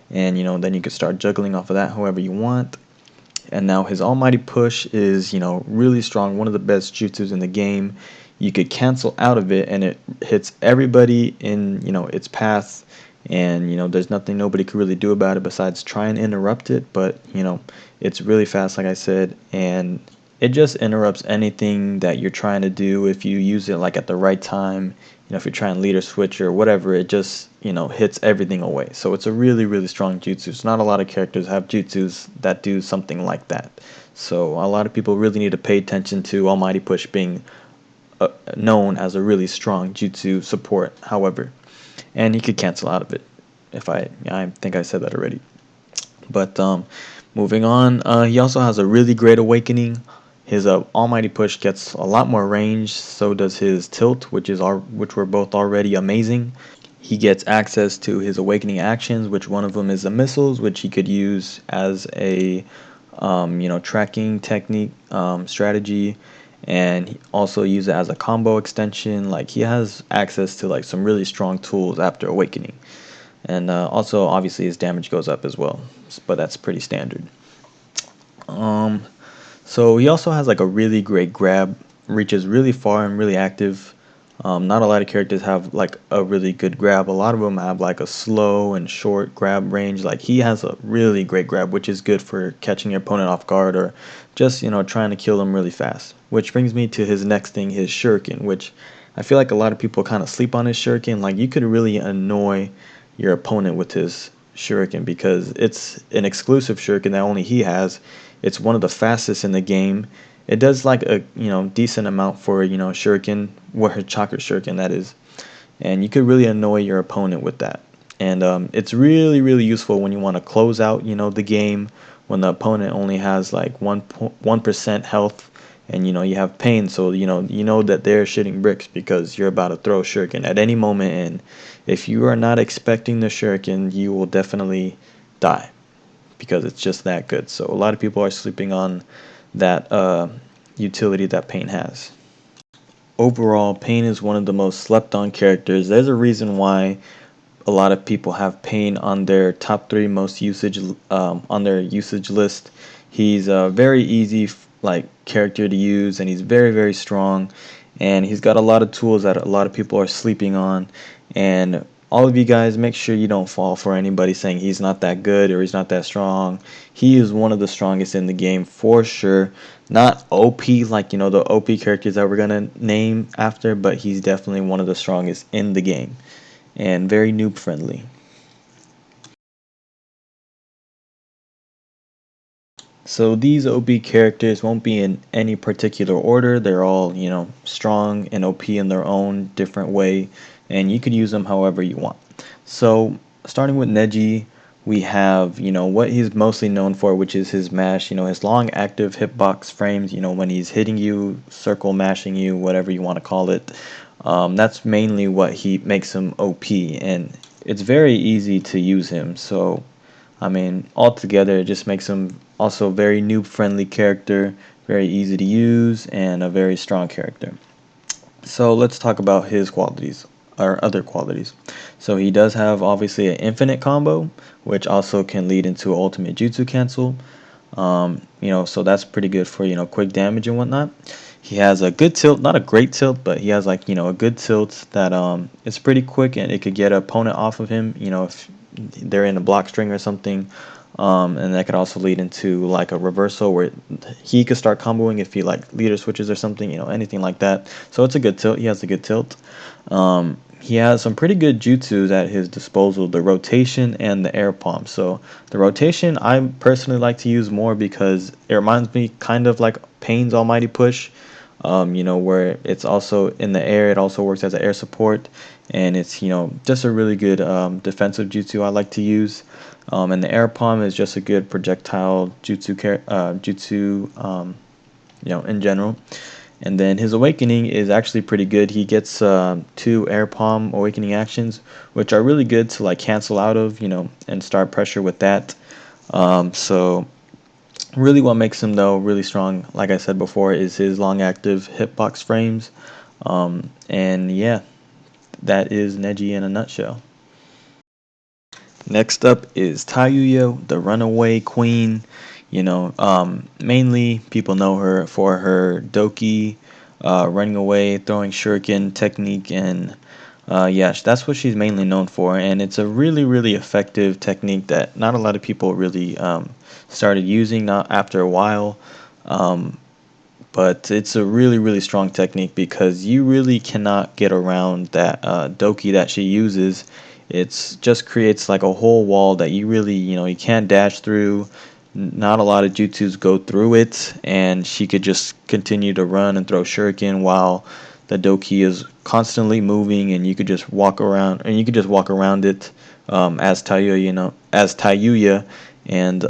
and then you can start juggling off of that however you want. And now his Almighty Push is really strong, one of the best jutsus in the game. You could cancel out of it, and it hits everybody in its path, and there's nothing nobody could really do about it besides try and interrupt it. But it's really fast, like I said, and it just interrupts anything that you're trying to do. If you use it like at the right time, if you're trying leader switch or whatever, it just hits everything away. So it's a really, really strong jutsu. It's not a lot of characters have jutsus that do something like that. So a lot of people really need to pay attention to Almighty Push being known as a really strong jutsu support. However, and he could cancel out of it. If I think I said that already. But moving on, he also has a really great awakening. His almighty push gets a lot more range. So does his tilt, which were both already amazing. He gets access to his awakening actions, which one of them is the missiles, which he could use as a tracking technique strategy, and he also use it as a combo extension. Like he has access to like some really strong tools after awakening, and also obviously his damage goes up as well, but that's pretty standard. Um, so he also has like a really great grab, reaches really far and really active. Not a lot of characters have like a really good grab. A lot of them have like a slow and short grab range. Like he has a really great grab, which is good for catching your opponent off guard or just trying to kill them really fast. Which brings me to his next thing, his shuriken, which I feel like a lot of people kind of sleep on his shuriken. Like you could really annoy your opponent with his shuriken because it's an exclusive shuriken that only he has. It's one of the fastest in the game. It does like a decent amount for shuriken, what her chakra shuriken that is, and you could really annoy your opponent with that. And it's really useful when you want to close out the game when the opponent only has like 1% health, and you have pain, so you know that they're shitting bricks because you're about to throw a shuriken at any moment, and if you are not expecting the shuriken, you will definitely die because it's just that good. So a lot of people are sleeping on that utility that Pain has. Overall, Pain is one of the most slept on characters. There's a reason why a lot of people have Pain on their top three most usage on their usage list. He's a very easy like character to use, and he's very strong, and he's got a lot of tools that a lot of people are sleeping on. And all of you guys, make sure you don't fall for anybody saying he's not that good or he's not that strong. He is one of the strongest in the game for sure. Not OP like the OP characters that we're gonna name after, but he's definitely one of the strongest in the game and very noob friendly. So these OP characters won't be in any particular order. They're all, strong and OP in their own different way, and you could use them however you want. So starting with Neji, we have, what he's mostly known for, which is his mash, his long active hitbox frames, when he's hitting you, circle mashing you, whatever you want to call it. That's mainly what he makes him OP, and it's very easy to use him. So I mean, altogether, it just makes him also a very noob friendly character, very easy to use, and a very strong character. So let's talk about his qualities, or other qualities. So he does have obviously an infinite combo, which also can lead into ultimate jutsu cancel. So that's pretty good for quick damage and whatnot. He has a good tilt, not a great tilt, but he has like a good tilt that it's pretty quick and it could get an opponent off of him. If they're in a block string or something, and that could also lead into like a reversal where he could start comboing if he like leader switches or something, anything like that. So it's a good tilt. He has a good tilt. He has some pretty good jutsus at his disposal, the rotation and the air palm. So the rotation I personally like to use more because it reminds me kind of like Pain's almighty push, where it's also in the air. It also works as an air support, and it's just a really good defensive jutsu I like to use. And the air palm is just a good projectile jutsu, in general. And then his awakening is actually pretty good. He gets two air palm awakening actions, which are really good to like cancel out of, and start pressure with that. So really what makes him though really strong, like I said before, is his long active hitbox frames. And yeah, that is Neji in a nutshell. Next up is Tayuya, the runaway queen. Mainly people know her for her Doki, running away, throwing shuriken technique, and yeah, that's what she's mainly known for. And it's a really effective technique that not a lot of people really started using not after a while. Um, but it's a really strong technique because you really cannot get around that doki that she uses. It's just creates like a whole wall that you really you can't dash through. Not a lot of jutsus go through it, and she could just continue to run and throw shuriken while the doki is constantly moving, and you could just walk around, it as Tayuya, and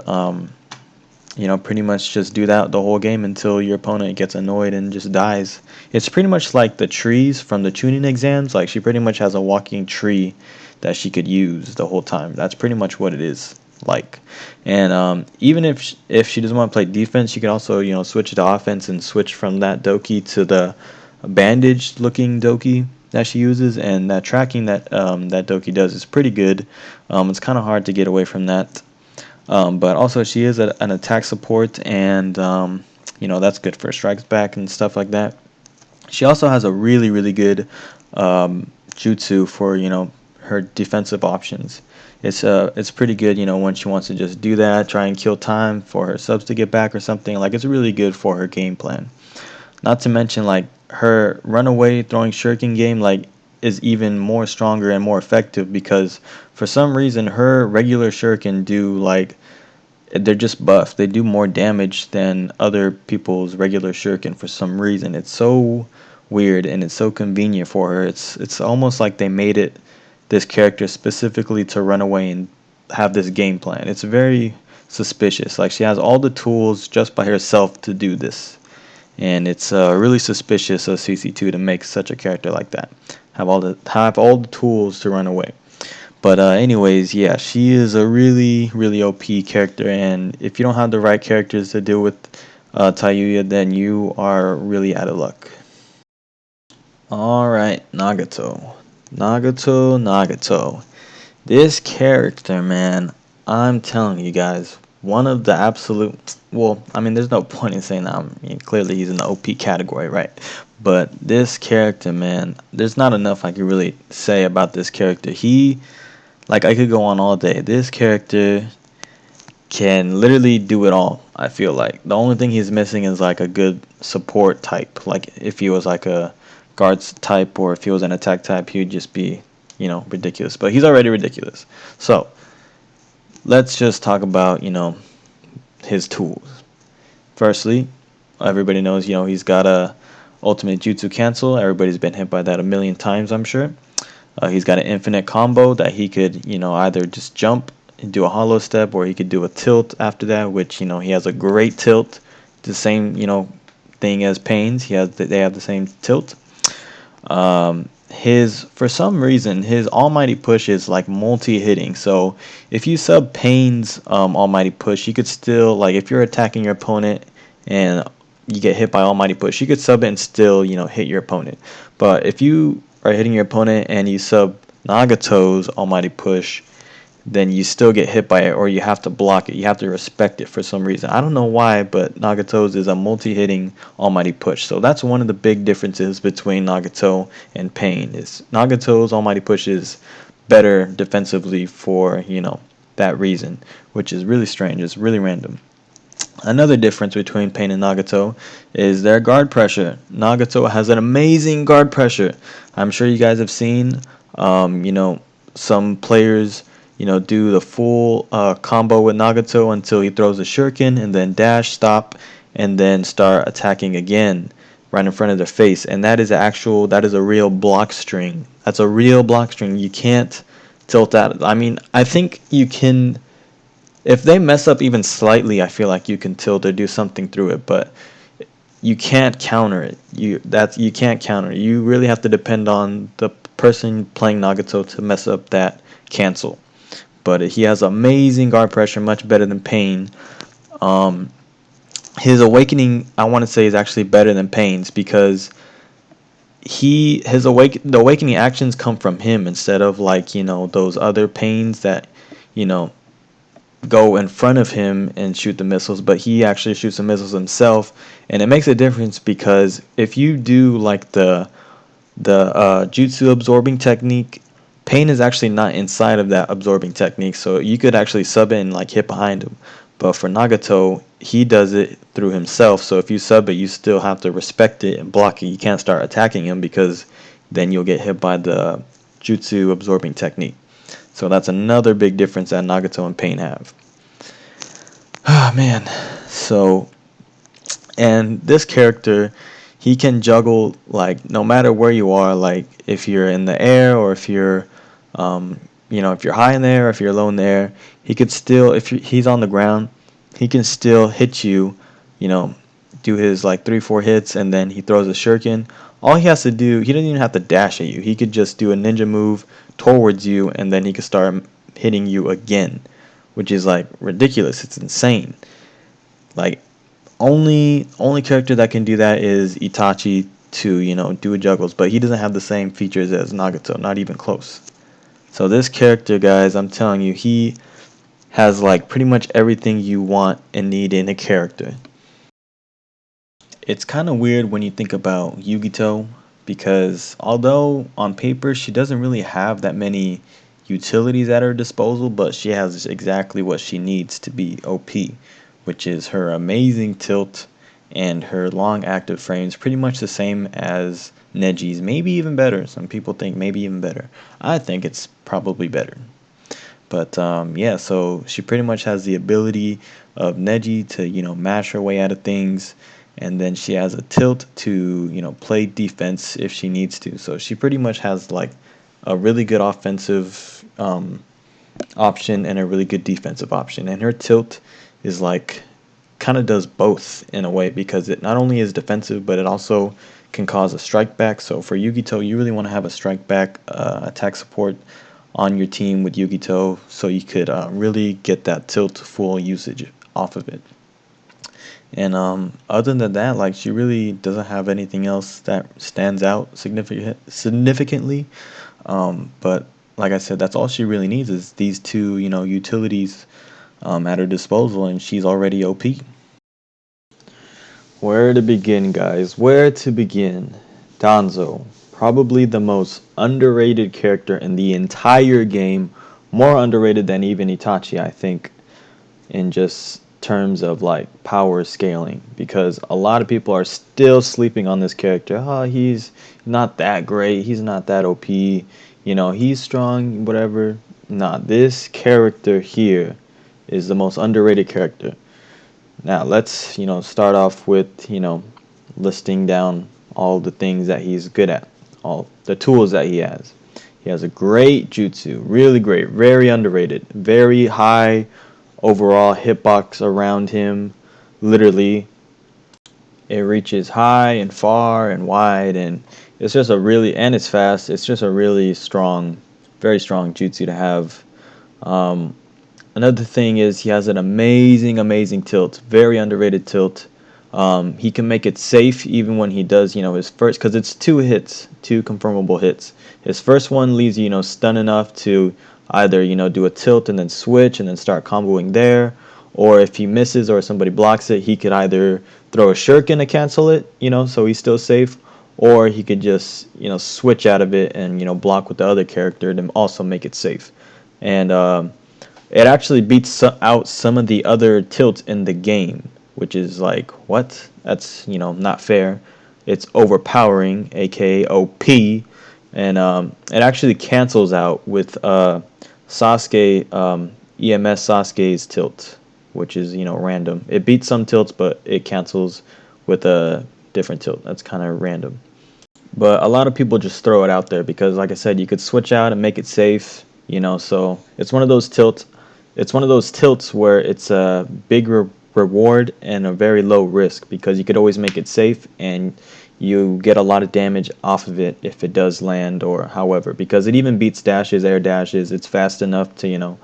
pretty much just do that the whole game until your opponent gets annoyed and just dies. It's pretty much like the trees from the tuning exams. Like, she pretty much has a walking tree that she could use the whole time. That's pretty much what it is like. And even if she doesn't want to play defense, she can also switch to offense and switch from that doki to the bandaged looking doki that she uses, and that tracking that doki does is pretty good. It's kind of hard to get away from that. But also, she is an attack support, and that's good for strikes back and stuff like that. She also has a really, really good jutsu for her defensive options. It's pretty good, when she wants to just do that, try and kill time for her subs to get back or something. Like, it's really good for her game plan. Not to mention, like, her runaway throwing shuriken game, like, is even more stronger and more effective, because for some reason her regular shuriken do, like, they're just buffed. They do more damage than other people's regular shuriken for some reason. It's so weird, and it's so convenient for her. It's almost like they made this character specifically to run away and have this game plan. It's very suspicious. Like, she has all the tools just by herself to do this. And it's really suspicious of CC2 to make such a character like that. Have all the tools to run away. But anyways, yeah, she is a really, really OP character, and if you don't have the right characters to deal with Tayuya, then you are really out of luck. Alright, Nagato. Nagato. This character, man, I'm telling you guys, one of the absolute, well, I mean, there's no point in saying that. I mean, clearly he's in the OP category, right? But this character, man, there's not enough I can really say about this character. Like, I could go on all day. This character can literally do it all, I feel like. The only thing he's missing is, like, a good support type. Like, if he was, like, a guards type, or if he was an attack type, he would just be, ridiculous. But he's already ridiculous. So, let's just talk about, his tools. Firstly, everybody knows, he's got a ultimate jutsu cancel. Everybody's been hit by that a million times, I'm sure. He's got an infinite combo that he could, either just jump and do a hollow step, or he could do a tilt after that, which, he has a great tilt. The same, thing as Pain's. They have the same tilt. For some reason, his almighty push is like multi-hitting. So if you sub Pain's almighty push, you could still, like, if you're attacking your opponent and you get hit by almighty push, you could sub it and still, hit your opponent. But if you are hitting your opponent and you sub Nagato's almighty push, then you still get hit by it, or you have to block it. You have to respect it for some reason. I don't know why, but Nagato's is a multi-hitting almighty push. So that's one of the big differences between Nagato and Pain. Is Nagato's almighty push is better defensively for, that reason, which is really strange. It's really random. Another difference between Pain and Nagato is their guard pressure. Nagato has an amazing guard pressure. I'm sure you guys have seen, some players, do the full combo with Nagato until he throws a shuriken, and then dash, stop, and then start attacking again right in front of their face. And that is a real block string. That's a real block string. You can't tilt that. I mean, I think you can. If they mess up even slightly, I feel like you can tilt or do something through it, but you can't counter it. You can't counter it. You really have to depend on the person playing Nagato to mess up that cancel. But he has amazing guard pressure, much better than Pain. His awakening, I want to say, is actually better than Pain's, because the awakening actions come from him instead of, like, those other Pains that, go in front of him and shoot the missiles, but he actually shoots the missiles himself. And it makes a difference, because if you do, like, the jutsu absorbing technique, Pain is actually not inside of that absorbing technique, so you could actually sub it and, like, hit behind him. But for Nagato, he does it through himself, so if you sub it, you still have to respect it and block it. You can't start attacking him, because then you'll get hit by the jutsu absorbing technique. So that's another big difference that Nagato and Pain have. Ah, man. So, and this character, he can juggle like no matter where you are, like if you're in the air or if you're if you're high in the air or if you're low in the air, he could still, if he's on the ground, he can still hit you, you know, do his like 3 4 hits, and then he throws a shuriken. All he has to do, he doesn't even have to dash at you, he could just do a ninja move towards you, and then he could start hitting you again, which is like ridiculous. It's insane. Like only character that can do that is Itachi to, do juggles, but he doesn't have the same features as Nagato, not even close. So this character, guys, I'm telling you, he has like pretty much everything you want and need in a character. It's kind of weird when you think about Yugito, because although on paper she doesn't really have that many utilities at her disposal, but she has exactly what she needs to be OP, which is her amazing tilt and her long active frames, pretty much the same as Neji's, maybe even better. Some people think maybe even better. I think it's probably better. But yeah, so she pretty much has the ability of Neji to, mash her way out of things. And then she has a tilt to, play defense if she needs to. So she pretty much has like a really good offensive option and a really good defensive option. And her tilt is like kind of does both in a way, because it not only is defensive, but it also can cause a strike back. So for Yugito, you really want to have a strike back attack support on your team with Yugito, so you could really get that tilt full usage off of it. And other than that, like she really doesn't have anything else that stands out significantly. But like I said, that's all she really needs is these two, utilities at her disposal, and she's already OP. Where to begin, guys? Where to begin? Danzo, probably the most underrated character in the entire game, more underrated than even Itachi, I think, in just terms of like power scaling, because a lot of people are still sleeping on this character. Oh, he's not that great, he's not that OP, he's strong, whatever. Nah, this character here is the most underrated character. Now let's, start off with, listing down all the things that he's good at, all the tools that he has. He has a great jutsu, really great, very underrated, very high overall hitbox around him. Literally, it reaches high and far and wide, and it's just a really, and it's fast. It's just a really strong, very strong jutsu to have. Um, Another thing is he has an amazing tilt, very underrated tilt. He can make it safe even when he does, his first, because it's 2 hits, 2 confirmable hits. His first one leaves you, stun enough to either, do a tilt and then switch and then start comboing there. Or if he misses or somebody blocks it, he could either throw a shuriken to cancel it, so he's still safe. Or he could just, switch out of it and, block with the other character to also make it safe. And it actually beats out some of the other tilts in the game, which is like, what? That's, not fair. It's overpowering, aka OP, and it actually cancels out with Sasuke, EMS Sasuke's tilt, which is, random. It beats some tilts, but it cancels with a different tilt. That's kind of random. But a lot of people just throw it out there because, like I said, you could switch out and make it safe, so it's one of those tilts. It's one of those tilts where it's a big reward and a very low risk, because you could always make it safe and you get a lot of damage off of it if it does land or however, because it even beats dashes, air dashes. It's fast enough to,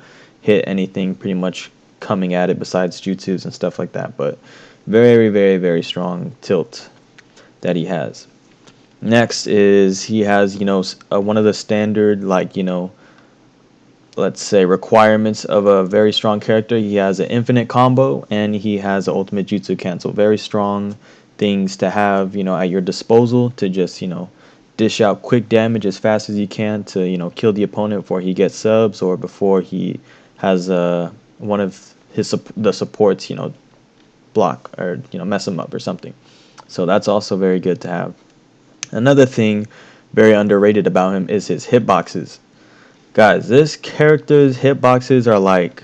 hit anything pretty much coming at it besides jutsus and stuff like that. But very strong tilt that he has. Next is he has, one of the standard, like, let's say requirements of a very strong character. He has an infinite combo and he has an ultimate jutsu cancel. Very strong things to have, at your disposal to just, dish out quick damage as fast as you can to, kill the opponent before he gets subs or before he has one of the supports, block or, mess him up or something. So that's also very good to have. Another thing very underrated about him is his hitboxes. Guys, this character's hitboxes are like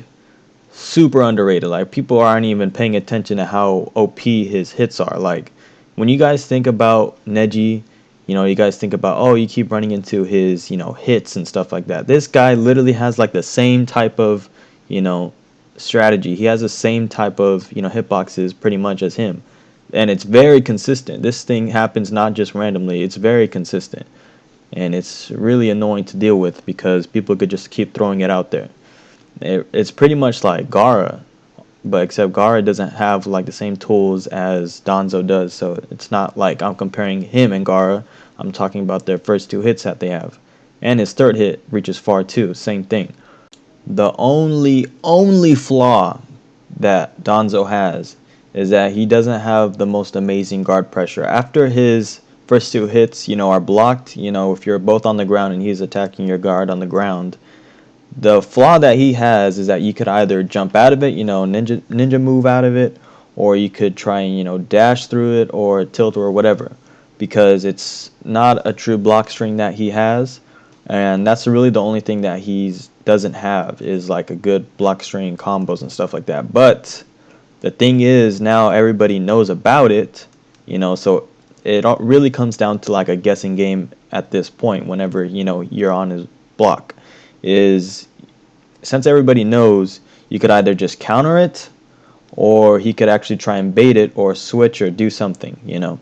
super underrated. Like people aren't even paying attention to how OP his hits are. Like when you guys think about Neji, you guys think about, oh, you keep running into his, hits and stuff like that. This guy literally has like the same type of, you know, strategy. He has the same type of, hitboxes pretty much as him. And it's very consistent. This thing happens not just randomly, it's very consistent. And it's really annoying to deal with because people could just keep throwing it out there. It's pretty much like Gaara, but except Gaara doesn't have like the same tools as Danzo does, so it's not like I'm comparing him and Gaara. I'm talking about their first two hits that they have, and his third hit reaches far too. Same thing. The only flaw that Danzo has is that he doesn't have the most amazing guard pressure. After his first two hits, are blocked, if you're both on the ground and he's attacking your guard on the ground, the flaw that he has is that you could either jump out of it, ninja move out of it, or you could try and dash through it or tilt or whatever, because it's not a true block string that he has, and that's really the only thing that he doesn't have is like a good block string combos and stuff like that. But the thing is, now everybody knows about it, so it really comes down to like a guessing game at this point. Whenever you're on his block, is since everybody knows, you could either just counter it, or he could actually try and bait it or switch or do something.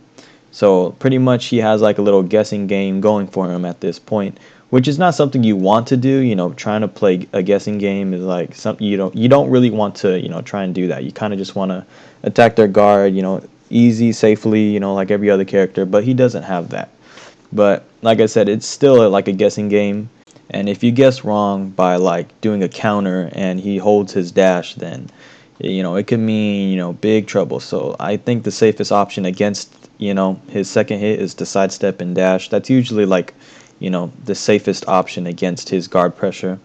So pretty much he has like a little guessing game going for him at this point, which is not something you want to do. Trying to play a guessing game is like something you don't really want to try and do that. You kind of just want to attack their guard, easy, safely, like every other character, but he doesn't have that. But like I said, it's still like a guessing game. And if you guess wrong by like doing a counter and he holds his dash, then it could mean big trouble. So I think the safest option against his second hit is to sidestep and dash. That's usually like the safest option against his guard pressure,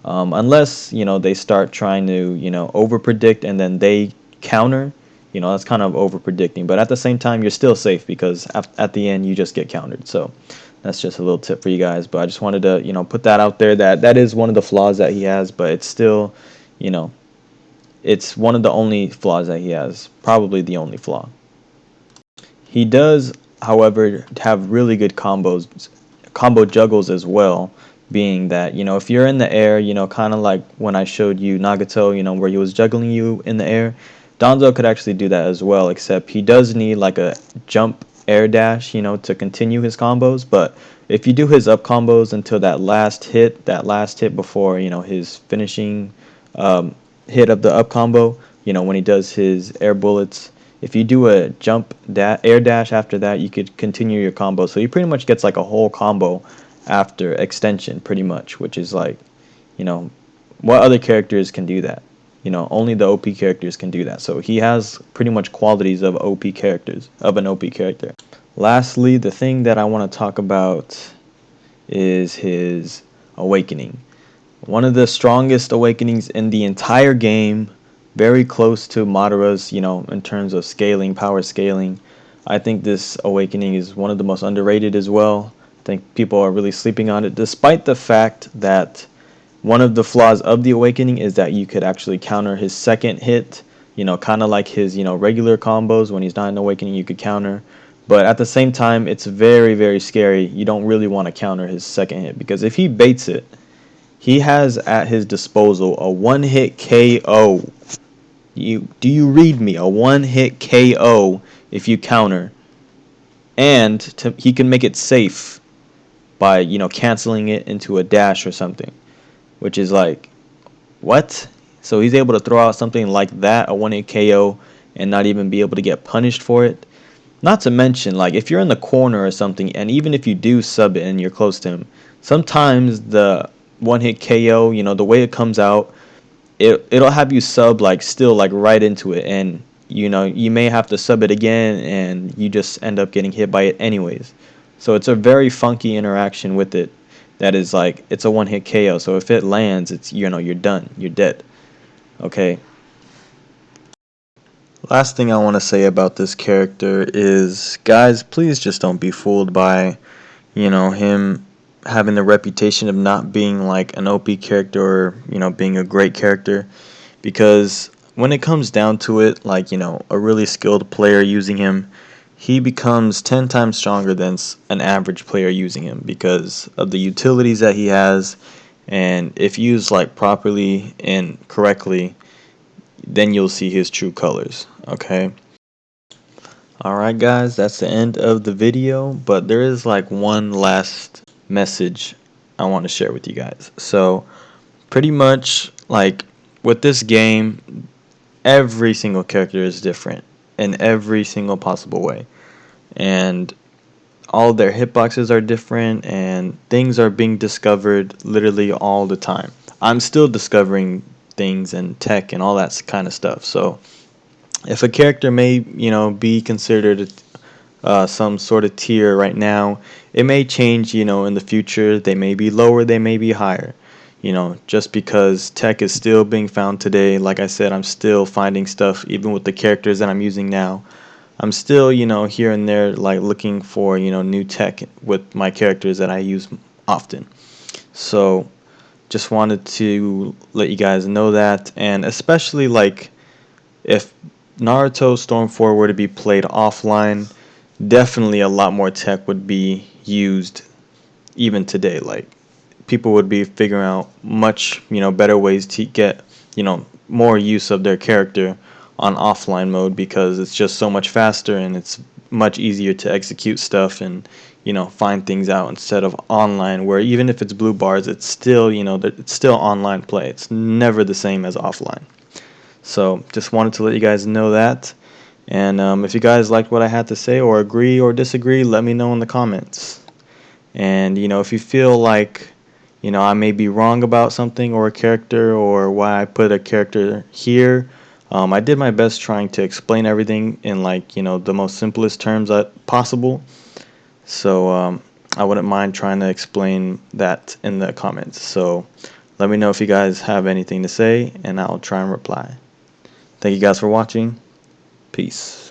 unless they start trying to over predict and then they counter. That's kind of over predicting, but at the same time you're still safe because at the end you just get countered. So that's just a little tip for you guys. But I just wanted to put that out there, that is one of the flaws that he has, but it's still you know it's one of the only flaws that he has, probably the only flaw. He does, however, have really good combo juggles as well, being that if you're in the air, kind of like when I showed you Nagato, where he was juggling you in the air, Danzo could actually do that as well, except he does need like a jump air dash, to continue his combos. But if you do his up combos until that last hit before his finishing hit of the up combo, when he does his air bullets, if you do a air dash after that, you could continue your combo. So he pretty much gets like a whole combo after extension, pretty much, which is like, what other characters can do that? Only the OP characters can do that. So he has pretty much qualities of an OP character. Lastly, the thing that I want to talk about is his awakening. One of the strongest awakenings in the entire game, very close to Madara's, in terms of scaling, power scaling. I think this awakening is one of the most underrated as well. I think people are really sleeping on it, despite the fact that one of the flaws of the awakening is that you could actually counter his second hit, kind of like his, regular combos. When he's not in awakening, you could counter. But at the same time, it's very, very scary. You don't really want to counter his second hit, because if he baits it, he has at his disposal a one-hit KO. Do you read me? A one-hit KO if you counter, and he can make it safe by canceling it into a dash or something, which is like, what? So he's able to throw out something like that, a one-hit KO, and not even be able to get punished for it. Not to mention, like, if you're in the corner or something, and even if you do sub it and you're close to him, sometimes the one-hit KO, the way it comes out, it'll have you sub like still like right into it, and you may have to sub it again, and you just end up getting hit by it anyways. So it's a very funky interaction with it. That is like, it's a one-hit KO. So if it lands, it's you're done. You're dead. Okay. Last thing I want to say about this character is, guys, please just don't be fooled by him having the reputation of not being like an OP character, or being a great character, because when it comes down to it, like a really skilled player using him he becomes 10 times stronger than an average player using him because of the utilities that he has. And if used like properly and correctly, then you'll see his true colors. Okay. Alright guys, that's the end of the video, but there is like one last message I want to share with you guys. So pretty much like with this game, every single character is different in every single possible way, and all their hitboxes are different, and things are being discovered literally all the time. I'm still discovering things and tech and all that kind of stuff. So if a character may, be considered some sort of tier right now, it may change, in the future. They may be lower, they may be higher. Just because tech is still being found today. Like I said, I'm still finding stuff even with the characters that I'm using now. I'm still, here and there, like looking for, new tech with my characters that I use often. So just wanted to let you guys know that, and especially like if Naruto Storm 4 were to be played offline, definitely a lot more tech would be used even today. Like people would be figuring out much, better ways to get, more use of their character on offline mode because it's just so much faster and it's much easier to execute stuff and, find things out instead of online where even if it's blue bars, it's still, it's still online play. It's never the same as offline. So just wanted to let you guys know that. And if you guys liked what I had to say or agree or disagree, let me know in the comments. And if you feel like I may be wrong about something or a character or why I put a character here, I did my best trying to explain everything in like the most simplest terms possible. So I wouldn't mind trying to explain that in the comments. So let me know if you guys have anything to say, and I'll try and reply. Thank you guys for watching. Peace.